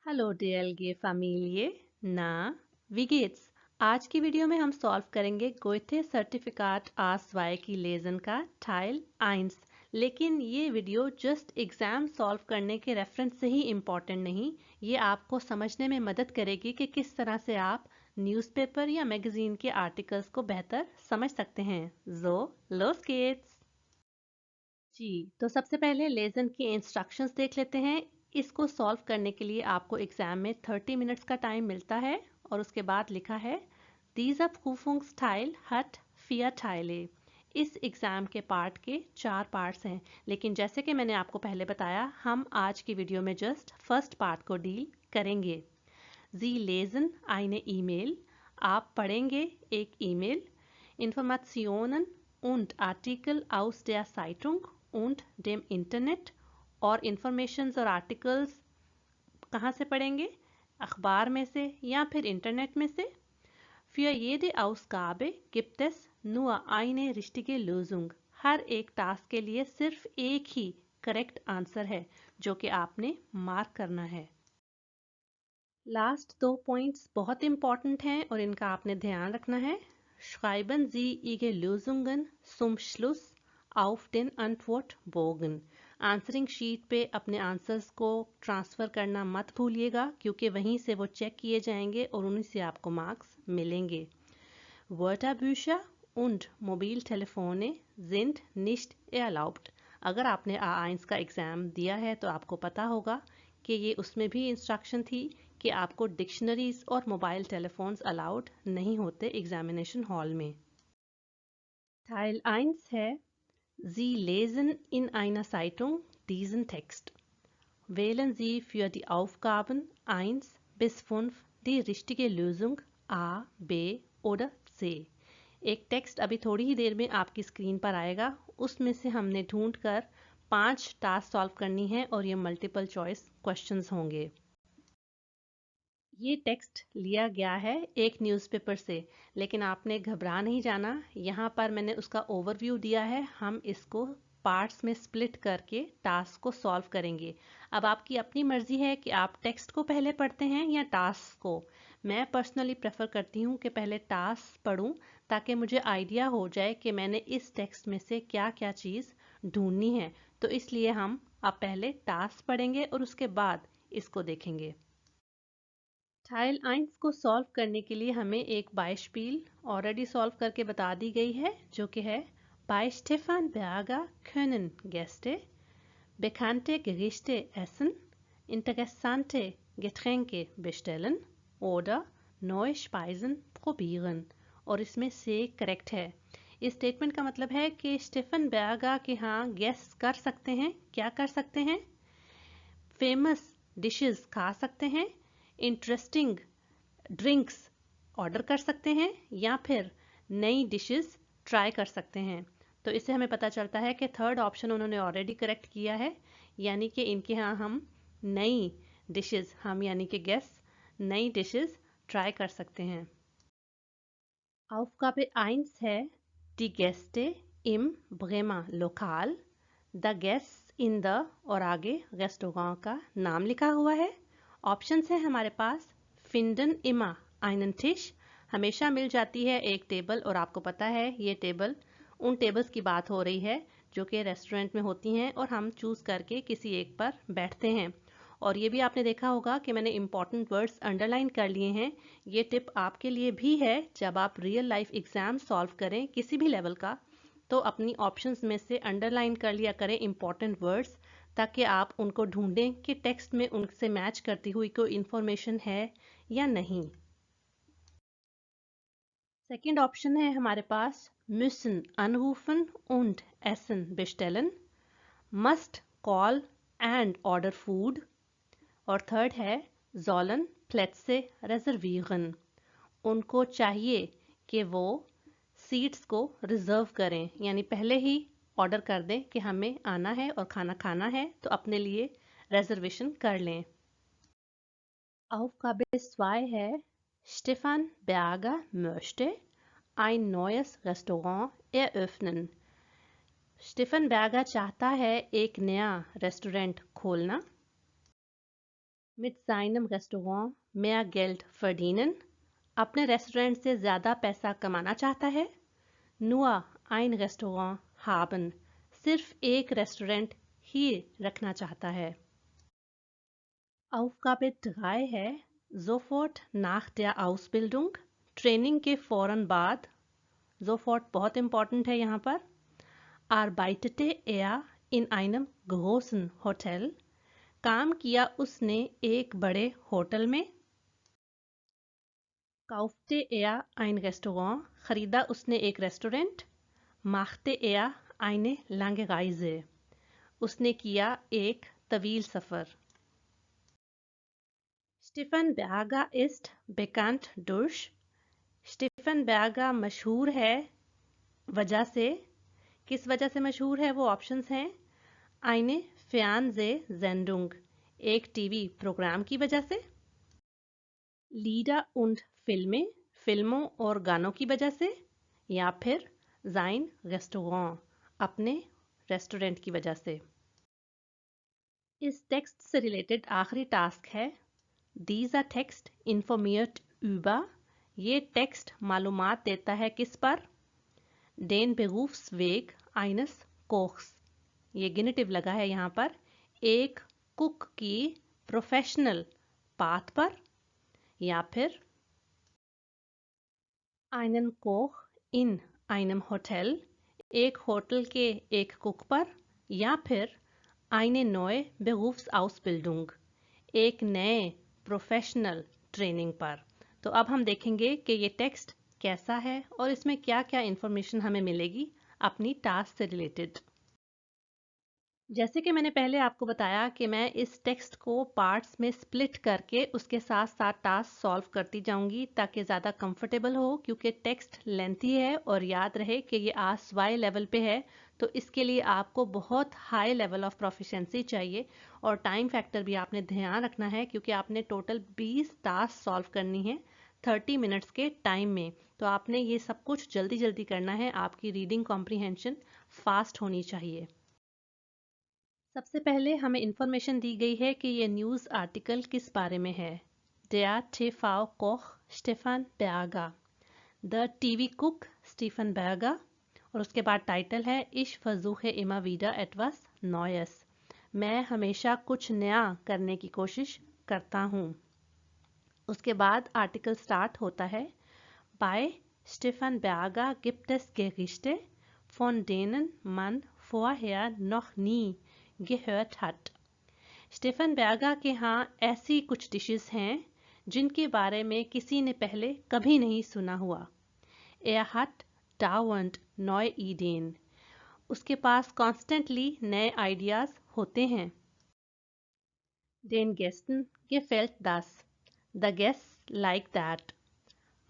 Hello DLG Familie, ना wie geht's? आज की वीडियो में हम सॉल्व करेंगे गोएथे सर्टिफिकाट A2 की लेसन का टाइल 1। लेकिन ये वीडियो जस्ट एग्जाम सॉल्व करने के रेफरेंस से ही इम्पॉर्टेंट नहीं, ये आपको समझने में मदद करेगी कि किस तरह से आप न्यूज़पेपर या मैगजीन के आर्टिकल्स को बेहतर समझ सकते हैं। जो los geht's! जी, तो सबसे पहले लेसन की इंस्ट्रक्शंस देख लेते हैं। इसको सॉल्व करने के लिए आपको एग्जाम में 30 मिनट्स का टाइम मिलता है और उसके बाद लिखा है Dieser Prüfungsteil hat 4 Teile। इस एग्जाम के पार्ट के 4 पार्ट्स हैं, लेकिन जैसे कि मैंने आपको पहले बताया, हम आज की वीडियो में जस्ट फर्स्ट पार्ट को डील करेंगे। Sie lesen eine E-Mail। आप पढ़ेंगे एक email. Informationen und Artikel aus der Zeitung und dem Internet। और इंफॉर्मेशंस और आर्टिकल्स कहाँ से पढ़ेंगे? अखबार में से या फिर इंटरनेट में से। Für jede Ausgabe gibt es nur eine richtige Lösung। हर एक टास्क के लिए सिर्फ एक ही करेक्ट आंसर है जो कि आपने मार्क करना है। लास्ट 2 पॉइंट्स बहुत इंपॉर्टेंट हैं और इनका आपने ध्यान रखना है। Schreiben Sie Ihre Lösungen zum Schluss auf den Antwortbogen। Answering sheet पे अपने आंसर्स को ट्रांसफ़र करना मत भूलिएगा, क्योंकि वहीं से वो चेक किए जाएंगे और उन्हीं से आपको मार्क्स मिलेंगे। Wörterbücher und Mobiltelefone sind nicht erlaubt। अगर आपने A1 का एग्ज़ाम दिया है तो आपको पता होगा कि ये उसमें भी इंस्ट्रक्शन थी कि आपको डिक्शनरीज और मोबाइल टेलीफोन्स अलाउड नहीं होते एग्जामिनेशन हॉल में। Teil 1 है Sie lesen in einer Zeitung diesen Text। Wählen Sie für die Aufgaben 1 bis 5 die richtige Lösung A, B oder C। एक टेक्स्ट अभी थोड़ी ही देर में आपकी स्क्रीन पर आएगा, उसमें से हमने ढूंढकर 5 टास्क सॉल्व करनी है और ये मल्टीपल चॉइस क्वेश्चंस होंगे। ये टेक्स्ट लिया गया है एक न्यूज़पेपर से, लेकिन आपने घबरा नहीं जाना। यहाँ पर मैंने उसका ओवरव्यू दिया है। हम इसको पार्ट्स में स्प्लिट करके टास्क को सॉल्व करेंगे। अब आपकी अपनी मर्जी है कि आप टेक्स्ट को पहले पढ़ते हैं या टास्क को। मैं पर्सनली प्रेफर करती हूँ कि पहले टास्क पढूं, ताकि मुझे आइडिया हो जाए कि मैंने इस टेक्स्ट में से क्या क्या चीज़ ढूंढनी है। तो इसलिए हम अब पहले टास्क पढ़ेंगे और उसके बाद इसको देखेंगे। टाइल 1 को सॉल्व करने के लिए हमें एक बाइस्पील ऑलरेडी सॉल्व करके बता दी गई है, जो कि है Bei Stefan Berger können Gäste bekannte Gerichte essen, interessante Getränke bestellen oder neue Speisen probieren। और इसमें से करेक्ट है। इस स्टेटमेंट का मतलब है कि स्टेफन बेगा के यहाँ गेस्ट कर सकते हैं। क्या कर सकते हैं? फेमस डिशेस खा सकते हैं, इंटरेस्टिंग ड्रिंक्स ऑर्डर कर सकते हैं या फिर नई डिशेस ट्राई कर सकते हैं। तो इससे हमें पता चलता है कि थर्ड ऑप्शन उन्होंने ऑलरेडी करेक्ट किया है, यानी कि इनके यहाँ हम नई डिशेस, हम यानी कि गेस्ट नई डिशेस ट्राई कर सकते हैं। Aufgabe 1 है Die Gäste im Bremer Lokal। The guest in the और आगे रेस्टोरेंट का नाम लिखा हुआ है। ऑप्शंस है हमारे पास फिंडन इमा आइनन टिश, हमेशा मिल जाती है एक टेबल, और आपको पता है ये टेबल उन टेबल्स की बात हो रही है जो कि रेस्टोरेंट में होती हैं और हम चूज करके किसी एक पर बैठते हैं। और ये भी आपने देखा होगा कि मैंने इंपॉर्टेंट वर्ड्स अंडरलाइन कर लिए हैं। ये टिप आपके लिए भी है, जब आप रियल लाइफ एग्जाम सॉल्व करें किसी भी लेवल का, तो अपनी ऑप्शंस में से अंडरलाइन कर लिया करें इंपॉर्टेंट वर्ड्स, ताकि आप उनको ढूंढें कि टेक्स्ट में उनसे मैच करती हुई कोई इंफॉर्मेशन है या नहीं। सेकंड ऑप्शन है हमारे पास müssen anrufen und essen bestellen, must call and order food। और थर्ड है sollen Plätze reservieren। उनको चाहिए कि वो सीट्स को रिजर्व करें, यानी पहले ही ऑर्डर कर दें कि हमें आना है और खाना खाना है, तो अपने लिए रिजर्वेशन कर लें। Aufgabe 2 है Stefan Berger möchte ein neues Restaurant eröffnen। Stefan बैगा चाहता है एक नया रेस्टोरेंट खोलना। Mit seinem Restaurant mehr Geld verdienen? अपने रेस्टोरेंट से ज़्यादा पैसा कमाना चाहता है? Nur ein Restaurant haben. सिर्फ एक रेस्टोरेंट ही रखना चाहता है। Aufgabe 3 है sofort nach der Ausbildung, training के फौरन बाद। sofort बहुत इंपॉर्टेंट है यहाँ पर। Arbeitete er in einem großen Hotel, काम किया उसने एक बड़े होटल में। Kaufte er ein Restaurant, खरीदा उसने एक restaurant. Machte er eine lange Reise, उसने किया एक तवील सफ़र। Stefan berger ist bekannt durch, Stefan berger मशहूर है वजह से। किस वजह से मशहूर है वो ऑप्शंस हैं। eine Fernsehsendung, एक टीवी प्रोग्राम की वजह से। Lieder und Filme, फिल्मों और गानों की वजह से। या फिर sein Restaurant, अपने रेस्टोरेंट की वजह से। इस टेक्स्ट से रिलेटेड आखिरी टास्क है Dieser Text informiert über, ये टेक्स्ट मालूमात देता है किस पर? Den Berufsweg eines Kochs, ये गिनेटिव लगा है यहाँ पर। एक कुक की प्रोफेशनल पाथ पर। या फिर einen Koch in einem Hotel, एक होटल के एक कुक पर। या फिर eine neue Berufsausbildung, एक नए प्रोफेशनल ट्रेनिंग पर। तो अब हम देखेंगे कि ये टेक्स्ट कैसा है और इसमें क्या क्या इंफॉर्मेशन हमें मिलेगी अपनी टास्क से रिलेटेड। जैसे कि मैंने पहले आपको बताया कि मैं इस टेक्स्ट को पार्ट्स में स्प्लिट करके उसके साथ साथ टास्क सॉल्व करती जाऊंगी ताकि ज़्यादा कंफर्टेबल हो, क्योंकि टेक्स्ट लेंथी है और याद रहे कि ये आस्क वाई लेवल पे है। तो इसके लिए आपको बहुत हाई लेवल ऑफ प्रोफिशिएंसी चाहिए और टाइम फैक्टर भी आपने ध्यान रखना है, क्योंकि आपने टोटल 20 टास्क सॉल्व करनी है 30 मिनट्स के टाइम में। तो आपने ये सब कुछ जल्दी जल्दी करना है, आपकी रीडिंग कॉम्प्रीहेंशन फास्ट होनी चाहिए। सबसे पहले हमें इंफॉर्मेशन दी गई है कि ये न्यूज़ आर्टिकल किस बारे में है। Der TV-Koch Stefan Berger, the TV cook Stefan berger। और उसके बाद टाइटल है Ich versuche immer wieder etwas Neues, मैं हमेशा कुछ नया करने की कोशिश करता हूँ। उसके बाद आर्टिकल स्टार्ट होता है Bei Stefan Berger gibt es Gerichte, von denen man vorher noch nie gehört hat। Stefan berger के यहाँ ऐसी कुछ डिशेस हैं जिनके बारे में किसी ने पहले कभी नहीं सुना हुआ। Er hat dauernd neue Ideen, उसके पास कॉन्स्टेंटली नए आइडियाज होते हैं। Den Gästen gefällt das, the guests like that।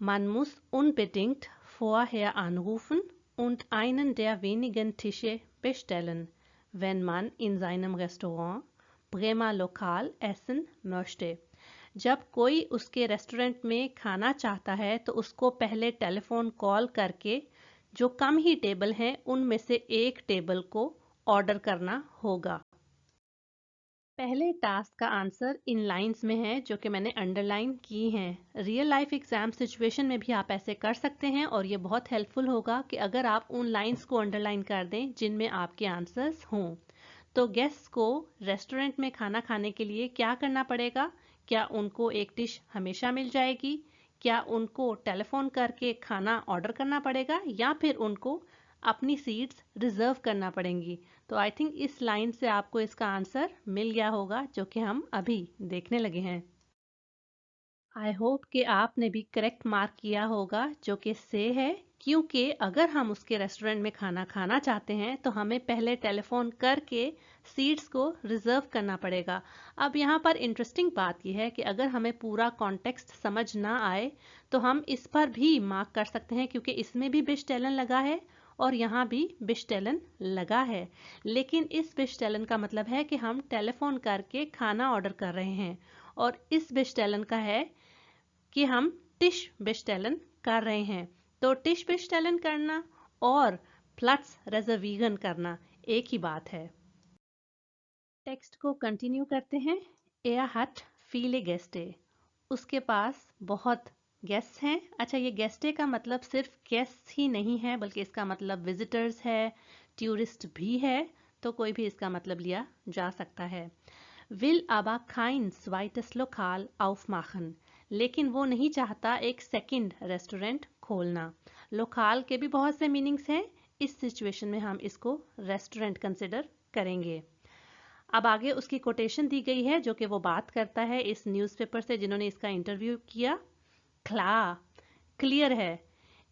Man muss unbedingt vorher anrufen und einen der wenigen Tische bestellen, wenn man in seinem Restaurant Bremer Lokal essen möchte। जब कोई उसके restaurant में खाना चाहता है तो उसको पहले टेलीफोन कॉल करके जो कम ही टेबल हैं उनमें से एक टेबल को ऑर्डर करना होगा। पहले टास्क का आंसर इन लाइंस में है जो कि मैंने अंडरलाइन की हैं। रियल लाइफ एग्जाम सिचुएशन में भी आप ऐसे कर सकते हैं और ये बहुत हेल्पफुल होगा कि अगर आप उन लाइंस को अंडरलाइन कर दें जिनमें आपके आंसर्स हों। तो गेस्ट्स को रेस्टोरेंट में खाना खाने के लिए क्या करना पड़ेगा? क्या उनको एक डिश हमेशा मिल जाएगी? क्या उनको टेलीफोन करके खाना ऑर्डर करना पड़ेगा या फिर उनको अपनी सीट्स रिजर्व करना पड़ेंगी? तो आई थिंक इस लाइन से आपको इसका आंसर मिल गया होगा जो कि हम अभी देखने लगे हैं। आई होप कि आपने भी करेक्ट मार्क किया होगा जो कि से है, क्योंकि अगर हम उसके रेस्टोरेंट में खाना खाना चाहते हैं तो हमें पहले टेलीफोन करके सीट्स को रिजर्व करना पड़ेगा। अब यहाँ पर इंटरेस्टिंग बात यह है कि अगर हमें पूरा कॉन्टेक्स्ट समझ ना आए तो हम इस पर भी मार्क कर सकते हैं, क्योंकि इसमें भी बिस्टेलन लगा है और यहाँ भी बिस्टेलन लगा है। लेकिन इस बिस्टेलन का मतलब है कि हम टेलीफोन करके खाना ऑर्डर कर रहे हैं और इस बिस्टेलन का है कि हम टिश बेस्टेलन कर रहे हैं। तो टिश बेस्टेलन करना और प्लट्स रेजर्वीगन करना एक ही बात है। टेक्स्ट को कंटिन्यू करते हैं। Er hat viele Gäste, उसके पास बहुत गेस्ट हैं। अच्छा, ये गेस्टे का मतलब सिर्फ गेस्ट ही नहीं है, बल्कि इसका मतलब विजिटर्स है, टूरिस्ट भी है, तो कोई भी इसका मतलब लिया जा सकता है। will aber kein zweites Lokal aufmachen, लेकिन वो नहीं चाहता एक सेकंड रेस्टोरेंट खोलना। लोकाल के भी बहुत से मीनिंग्स हैं, इस सिचुएशन में हम इसको रेस्टोरेंट कंसिडर करेंगे। अब आगे उसकी कोटेशन दी गई है जो कि वो बात करता है इस न्यूज़पेपर से जिन्होंने इसका इंटरव्यू किया। Klar, क्लियर है।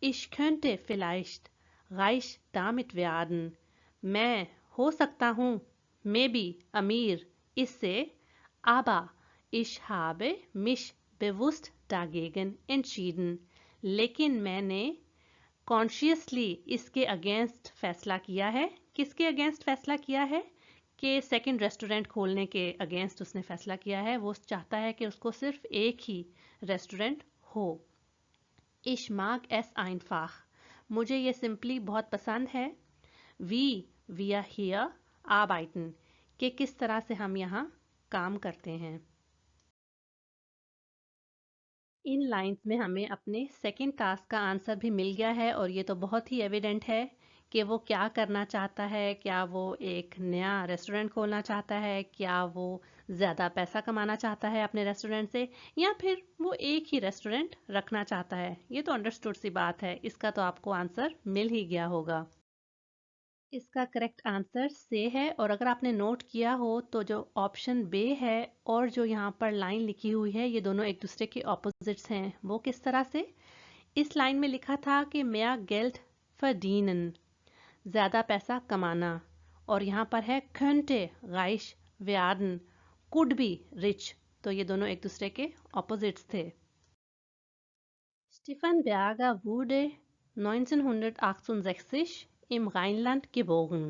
Ich könnte vielleicht reich damit werden, मैं हो सकता हूँ maybe अमीर इससे, aber ich habe mich bewusst dagegen entschieden, लेकिन मैंने कॉन्शियसली इसके अगेंस्ट फैसला किया है। किसके अगेंस्ट फैसला किया है? कि सेकंड रेस्टोरेंट खोलने के अगेंस्ट उसने फैसला किया है। वो चाहता है कि उसको सिर्फ एक ही रेस्टोरेंट हो। Ich mag es einfach, मुझे ये सिंपली बहुत पसंद है। Wie wir hier arbeiten, कि किस तरह से हम यहाँ काम करते हैं। इन लाइंस में हमें अपने सेकंड टास्क का आंसर भी मिल गया है और ये तो बहुत ही एविडेंट है कि वो क्या करना चाहता है। क्या वो एक नया रेस्टोरेंट खोलना चाहता है, क्या वो ज़्यादा पैसा कमाना चाहता है अपने रेस्टोरेंट से, या फिर वो एक ही रेस्टोरेंट रखना चाहता है। ये तो अंडरस्टूड सी बात है, इसका तो आपको आंसर मिल ही गया होगा। इसका करेक्ट आंसर से है। और अगर आपने नोट किया हो तो जो ऑप्शन बे है और जो यहाँ पर लाइन लिखी हुई है, ये दोनों एक दूसरे के ऑपोजिट्स हैं। वो किस तरह से? इस लाइन में लिखा था कि mehr Geld verdienen, ज़्यादा पैसा कमाना, और यहाँ पर है könnte reich werden, could be rich, तो ये दोनों एक दूसरे के ऑपोजिट्स थे। Stefan Berger wurde 1968 im Rheinland geboren.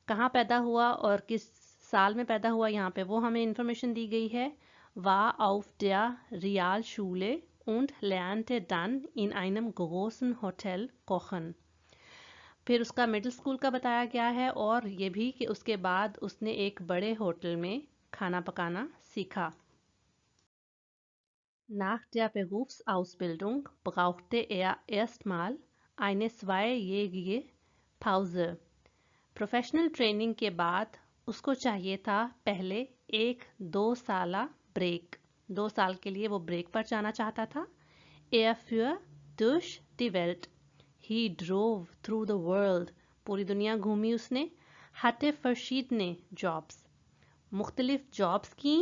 कहाँ पैदा हुआ और किस साल में पैदा हुआ, यहाँ पे वो हमें इंफॉर्मेशन दी गई है। war auf der Realschule und lernte dann in einem großen Hotel kochen. फिर उसका मिडिल स्कूल का बताया गया है और ये भी कि उसके बाद उसने एक बड़े होटल में खाना पकाना सीखा। Nach der Berufsausbildung brauchte er erstmal eine zweijährige Pause. Professional training के बाद उसको चाहिए था पहले एक 2 साला ब्रेक। 2 साल के लिए वो ब्रेक पर जाना चाहता था। Er fuhr durch die Welt. He drove through the world. पूरी दुनिया घूमी उसने। Hatte verschiedene Jobs. मुख्तलिफ जॉब्स की।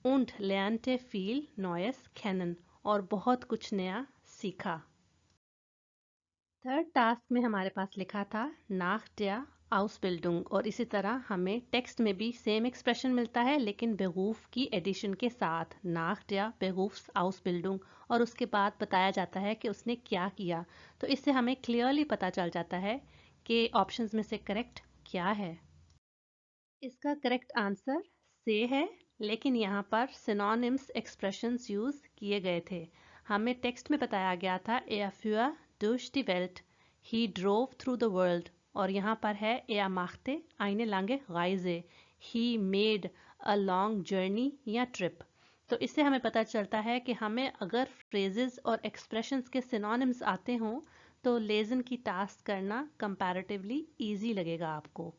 Und lernte viel Neues kennen. और बहुत कुछ नया सीखा। थर्ड टास्क में हमारे पास लिखा था nach der Ausbildung, और इसी तरह हमें टेक्स्ट में भी सेम एक्सप्रेशन मिलता है लेकिन बेरूफ की एडिशन के साथ, nach der Berufsausbildung, और उसके बाद बताया जाता है कि उसने क्या किया। तो इससे हमें क्लियरली पता चल जाता है कि ऑप्शंस में से करेक्ट क्या है। इसका करेक्ट आंसर से है, लेकिन यहाँ पर सिनोनिम्स एक्सप्रेशंस यूज किए गए थे। हमें टेक्स्ट में बताया गया था er fuhr durch die Welt, he drove through the world, और यहाँ पर है er machte eine lange Reise, he made a long journey या trip। तो इससे हमें पता चलता है कि हमें अगर फ्रेजेस और एक्सप्रेशंस के सिनोनिम्स आते हों तो लेसन की टास्क करना कंपैरेटिवली ईजी लगेगा आपको।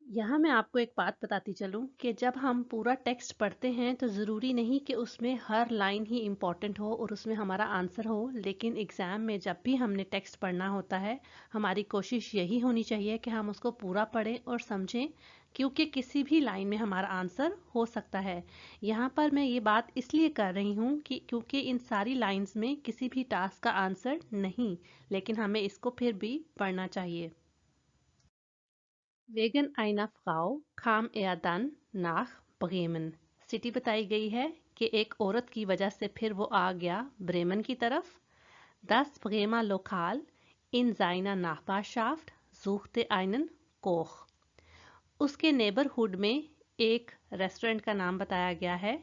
यहाँ मैं आपको एक बात बताती चलूँ कि जब हम पूरा टेक्स्ट पढ़ते हैं तो ज़रूरी नहीं कि उसमें हर लाइन ही इम्पॉर्टेंट हो और उसमें हमारा आंसर हो, लेकिन एग्ज़ाम में जब भी हमने टेक्स्ट पढ़ना होता है हमारी कोशिश यही होनी चाहिए कि हम उसको पूरा पढ़ें और समझें, क्योंकि किसी भी लाइन में हमारा आंसर हो सकता है। यहाँ पर मैं ये बात इसलिए कर रही हूँ कि क्योंकि इन सारी लाइन्स में किसी भी टास्क का आंसर नहीं, लेकिन हमें इसको फिर भी पढ़ना चाहिए। Wegen einer Frau kam er dann nach Bremen. City बताई गई है कि एक औरत की वजह से फिर वो आ गया ब्रेमन की तरफ। Das Bremer Lokal in seiner Nachbarschaft suchte einen Koch. उसके नेबरहुड में एक रेस्टोरेंट का नाम बताया गया है।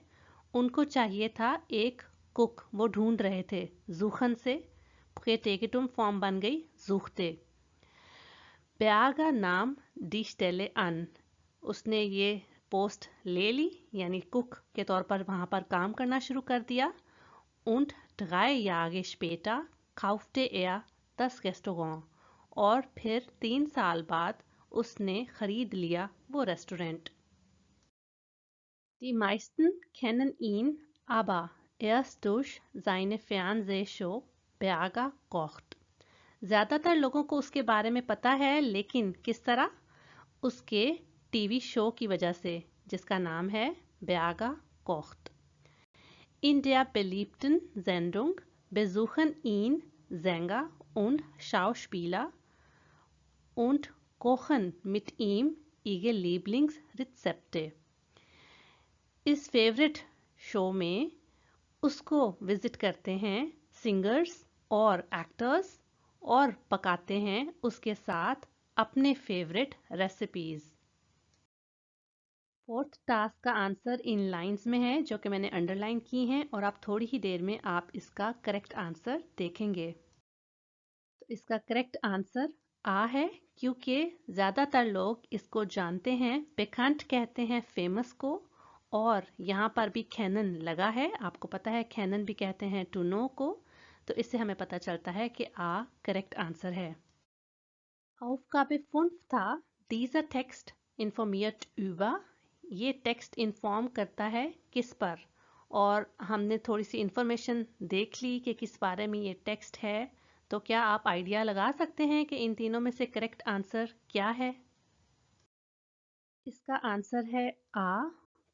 उनको चाहिए था एक कुक, वो ढूंढ रहे थे। Suchen से Präteritum फॉर्म बन गई suchte। Berger नाम दी स्टेले अन, उसने ये पोस्ट ले ली, यानी कुक के तौर पर वहाँ पर काम करना शुरू कर दिया। Und 3 Jahre später kaufte er das Restaurant. और फिर 3 साल बाद उसने खरीद लिया वो restaurant. Die meisten kennen ihn aber erst durch seine Fernsehshow Berger kocht. ज़्यादातर लोगों को उसके बारे में पता है, लेकिन किस तरह? उसके टीवी शो की वजह से, जिसका नाम है Berger kocht. In der beliebten Sendung besuchen ihn Sänger und Schauspieler und kochen mit ihm ihre Lieblingsrezepte. इस फेवरेट शो में उसको विजिट करते हैं सिंगर्स और एक्टर्स और पकाते हैं उसके साथ अपने फेवरेट रेसिपीज। फोर्थ टास्क का आंसर इन लाइंस में है जो कि मैंने अंडरलाइन की हैं, और आप थोड़ी ही देर में आप इसका करेक्ट आंसर देखेंगे। तो इसका करेक्ट आंसर आ है, क्योंकि ज़्यादातर लोग इसको जानते हैं। बेकांट कहते हैं फेमस को, और यहाँ पर भी कैनन लगा है। आपको पता है कैनन भी कहते हैं टू नो को, तो इससे हमें पता चलता है कि आ करेक्ट आंसर है। Aufgabe 5 था dieser Text informiert über। ये टेक्स्ट इन्फॉर्म करता है किस पर, और हमने थोड़ी सी इंफॉर्मेशन देख ली कि किस बारे में ये टेक्स्ट है। तो क्या आप आइडिया लगा सकते हैं कि इन तीनों में से करेक्ट आंसर क्या है? इसका आंसर है आ,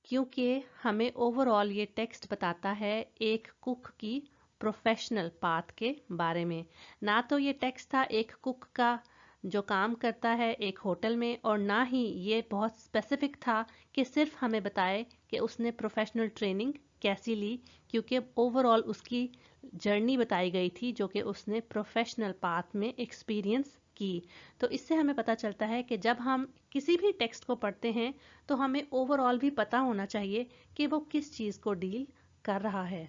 क्योंकि हमें ओवरऑल ये टेक्स्ट बताता है एक कुक की प्रोफेशनल पाथ के बारे में। ना तो ये टेक्स्ट था एक कुक का जो काम करता है एक होटल में, और ना ही ये बहुत स्पेसिफिक था कि सिर्फ हमें बताए कि उसने प्रोफेशनल ट्रेनिंग कैसी ली, क्योंकि ओवरऑल उसकी जर्नी बताई गई थी जो कि उसने प्रोफेशनल पाथ में एक्सपीरियंस की। तो इससे हमें पता चलता है कि जब हम किसी भी टेक्स्ट को पढ़ते हैं तो हमें ओवरऑल भी पता होना चाहिए कि वो किस चीज़ को डील कर रहा है।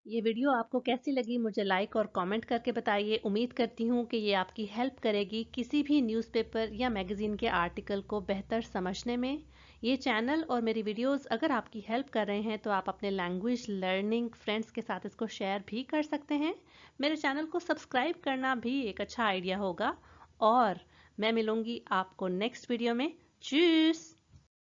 ये वीडियो आपको कैसी लगी मुझे लाइक और कमेंट करके बताइए। उम्मीद करती हूँ कि ये आपकी हेल्प करेगी किसी भी न्यूज़पेपर या मैगज़ीन के आर्टिकल को बेहतर समझने में। ये चैनल और मेरी वीडियोस अगर आपकी हेल्प कर रहे हैं तो आप अपने लैंग्वेज लर्निंग फ्रेंड्स के साथ इसको शेयर भी कर सकते हैं। मेरे चैनल को सब्सक्राइब करना भी एक अच्छा आइडिया होगा, और मैं मिलूंगी आपको नेक्स्ट वीडियो में। चूस।